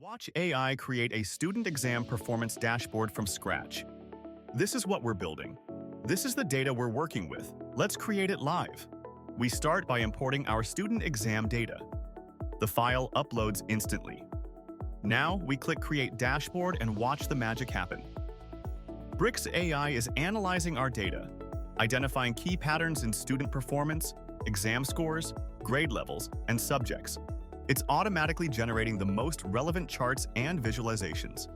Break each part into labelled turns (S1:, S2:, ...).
S1: Watch AI create a student exam performance dashboard from scratch. This is what we're building. This is the data we're working with. Let's create it live. We start by importing our student exam data. The file uploads instantly. Now we click Create Dashboard and watch the magic happen. Bricks AI is analyzing our data, identifying key patterns in student performance, exam scores, grade levels, and subjects. It's automatically generating the most relevant charts and visualizations.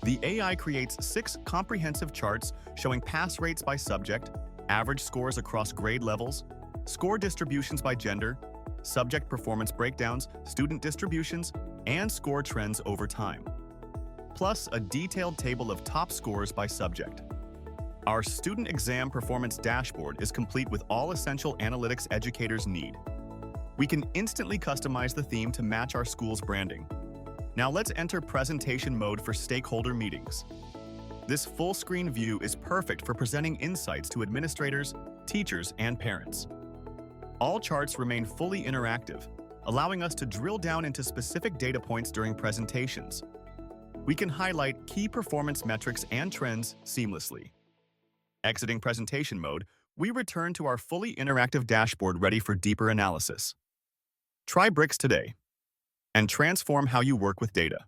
S1: The AI creates 6 comprehensive charts showing pass rates by subject, average scores across grade levels, score distributions by gender, subject performance breakdowns, student distributions, and score trends over time, plus a detailed table of top scores by subject. Our student exam performance dashboard is complete with all essential analytics educators need. We can instantly customize the theme to match our school's branding. Now let's enter presentation mode for stakeholder meetings. This full-screen view is perfect for presenting insights to administrators, teachers, and parents. All charts remain fully interactive, allowing us to drill down into specific data points during presentations. We can highlight key performance metrics and trends seamlessly. Exiting presentation mode, we return to our fully interactive dashboard ready for deeper analysis. Try Bricks today and transform how you work with data.